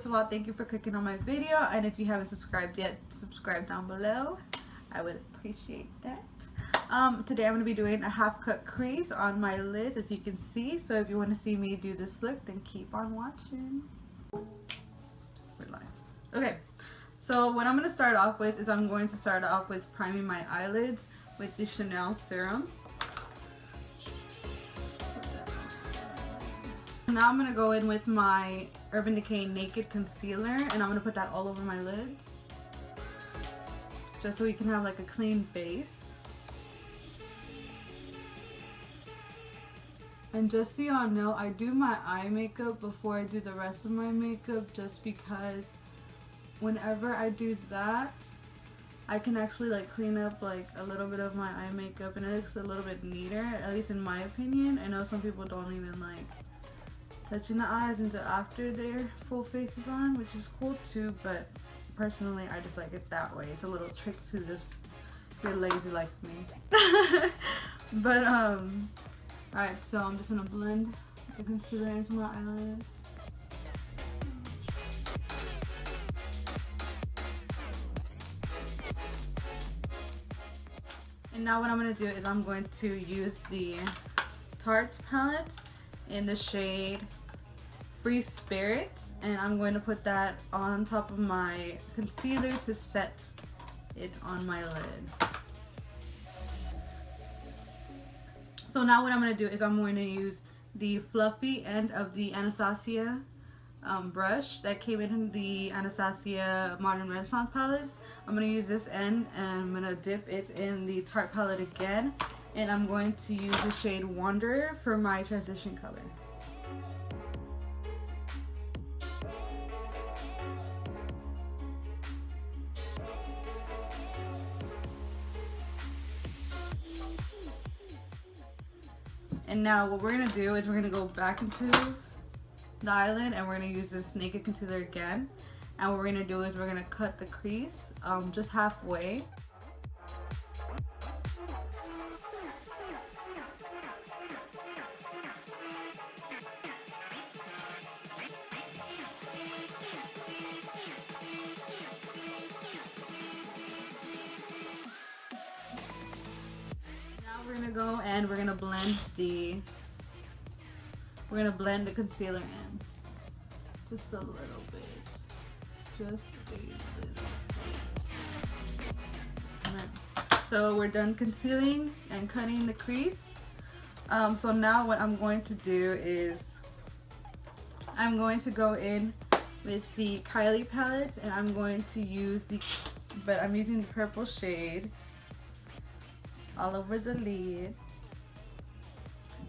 first of all, thank you for clicking on my video, and if you haven't subscribed yet, subscribe down below. I would appreciate that. Today I'm going to be doing a half cut crease on my lids, as you can see. So if you want to see me do this look, then keep on watching. We're live. Okay, so what I'm going to start off with is I'm going to start off with priming my eyelids with the Chanel serum. Now I'm going to go in with my Urban Decay Naked Concealer, and I'm going to put that all over my lids, just so we can have like a clean base. And just so y'all know, I do my eye makeup before I do the rest of my makeup, just because whenever I do that, I can actually like clean up like a little bit of my eye makeup and it looks a little bit neater, at least in my opinion. I know some people don't even like touching the eyes until after their full face is on, which is cool too, but personally I just like it that way. It's a little trick to this if you're lazy like me. But alright, so I'm just gonna blend the concealer into my eyelid. And now what I'm gonna do is I'm going to use the Tarte palette in the shade Free Spirits, and I'm going to put that on top of my concealer to set it on my lid. So now what I'm going to do is I'm going to use the fluffy end of the Anastasia brush that came in the Anastasia Modern Renaissance palettes. I'm going to use this end and I'm going to dip it in the Tarte palette again, and I'm going to use the shade Wanderer for my transition color. And now what we're going to do is we're going to go back into the eyelid and we're going to use this Naked Concealer again. And what we're going to do is we're going to cut the crease just halfway. We're gonna go and we're gonna blend the concealer in just a little bit, just a little bit. Right. So we're done concealing and cutting the crease. So now what I'm going to do is I'm going to go in with the Kylie palettes, and I'm going to use I'm using the purple shade all over the lid,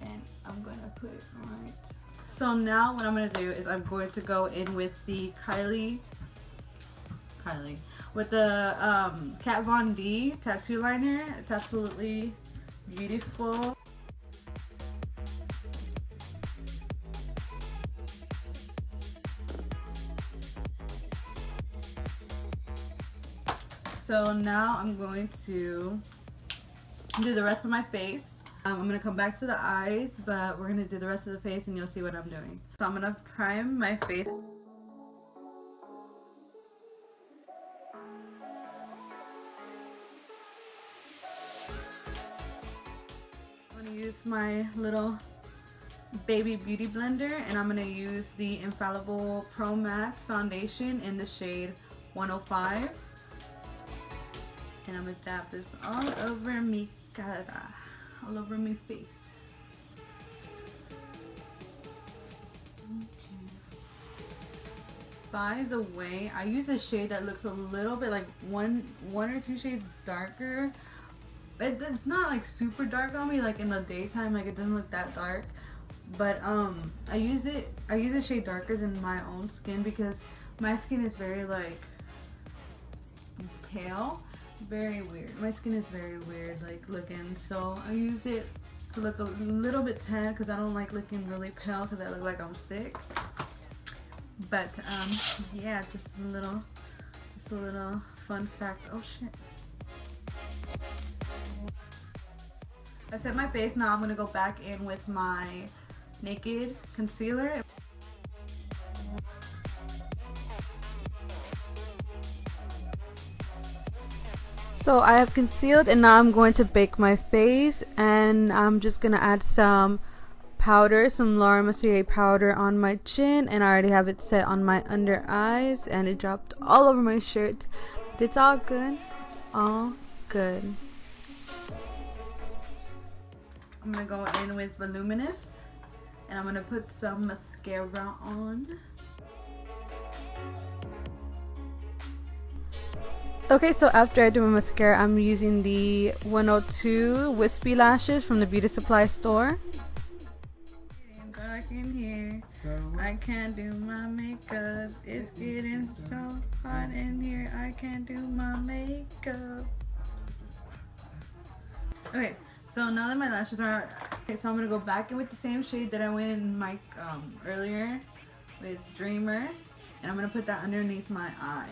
and I'm gonna put it right. So now what I'm gonna do is I'm going to go in with the with the Kat Von D tattoo liner. It's absolutely beautiful. So now I'm going to do the rest of my face. I'm going to come back to the eyes, but we're going to do the rest of the face and you'll see what I'm doing. So I'm going to prime my face. I'm going to use my little baby beauty blender, and I'm going to use the Infallible Pro Matte foundation in the shade 105. And I'm going to dab this all over me cara, all over my face. Okay. By the way, I use a shade that looks a little bit like one or two shades darker. It's not like super dark on me, like in the daytime, like it doesn't look that dark. But I use a shade darker than my own skin because my skin is very like pale. Very weird. My skin is very weird like looking, so I used it to look a little bit tan because I don't like looking really pale because I look like I'm sick. But yeah, just a little fun fact. Oh shit. I set my face. Now I'm gonna go back in with my Naked Concealer. So I have concealed and now I'm going to bake my face, and I'm just gonna add some powder, some Laura Mercier powder on my chin, and I already have it set on my under eyes, and it dropped all over my shirt, but it's all good. All good. I'm gonna go in with Voluminous, and I'm gonna put some mascara on. Okay, so after I do my mascara, I'm using the 102 Wispy Lashes from the Beauty Supply store. Getting dark in here, I can't do my makeup. It's getting so hot in here, I can't do my makeup. Okay, so now that my lashes are okay, so I'm gonna go back in with the same shade that I went in my earlier with Dreamer, and I'm gonna put that underneath my eyes.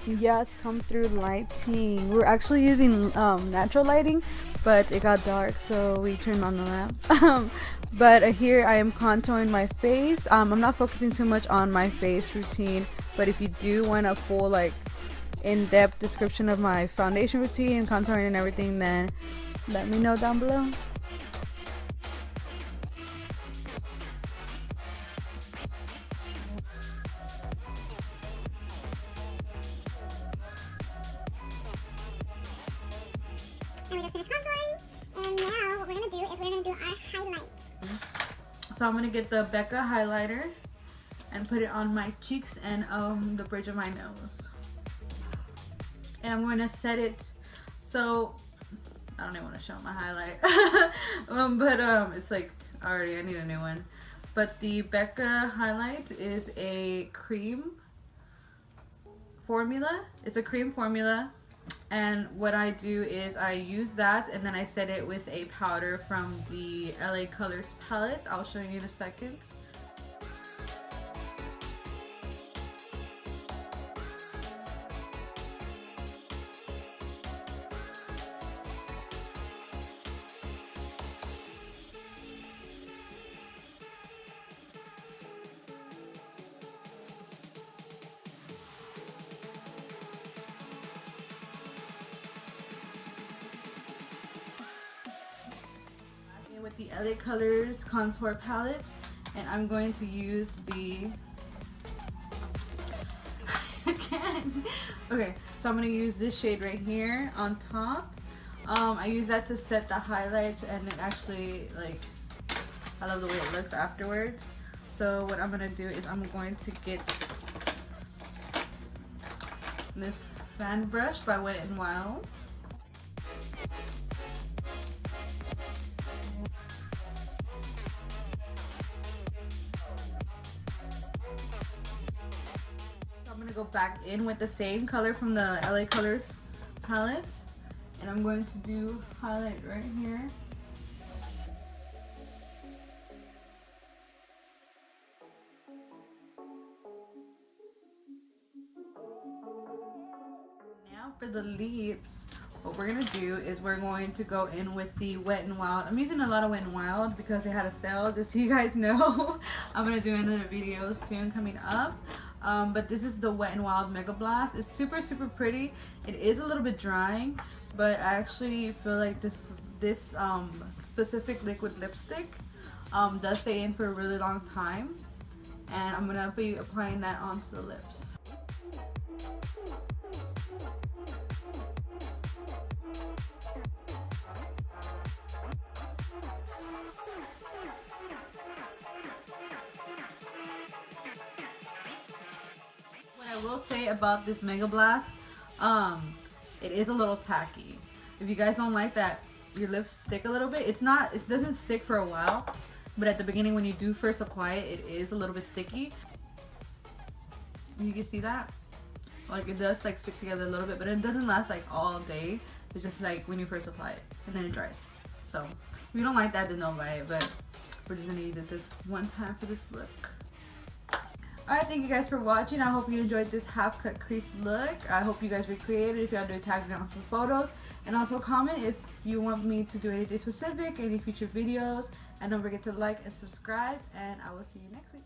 Yes, come through lighting. We're actually using natural lighting, but it got dark, so we turned on the lamp. But here I am contouring my face. I'm not focusing too much on my face routine, but if you do want a full like in-depth description of my foundation routine, contouring and everything, then let me know down below. And we just finished contouring, and now what we're going to do is we're going to do our highlights. So I'm going to get the Becca highlighter and put it on my cheeks and the bridge of my nose. And I'm going to set it, so I don't even want to show my highlight. It's like already, I need a new one. But the Becca highlight is a cream formula. It's a cream formula. And what I do is I use that and then I set it with a powder from the LA Colors palette. I'll show you in a second. With the LA Colors contour palette, and I'm going to use the okay, so I'm going to use this shade right here on top. I use that to set the highlights, and it actually, like, I love the way it looks afterwards. So what I'm going to do is I'm going to get this fan brush by Wet n Wild. I'm gonna go back in with the same color from the LA Colors palette, and I'm going to do highlight right here. Now for the lips, what we're gonna do is we're going to go in with the Wet n Wild. I'm using a lot of Wet n Wild because they had a sale, just so you guys know. I'm gonna do another video soon coming up. But this is the Wet n Wild Mega Blast. It's super pretty. It is a little bit drying, but I actually feel like this specific liquid lipstick does stay in for a really long time, and I'm gonna be applying that onto the lips. I will say about this Mega Blast, it is a little tacky. If you guys don't like that your lips stick a little bit, it doesn't stick for a while, but at the beginning when you do first apply it, it is a little bit sticky. You can see that, like, it does like stick together a little bit, but it doesn't last like all day. It's just like when you first apply it and then it dries. So if you don't like that, then don't buy it, but we're just gonna use it this one time for this look. Alright, thank you guys for watching. I hope you enjoyed this half cut crease look. I hope you guys recreate it. If you want to tag me on some photos, and also comment if you want me to do anything specific, any future videos, And don't forget to like and subscribe, and I will see you next week.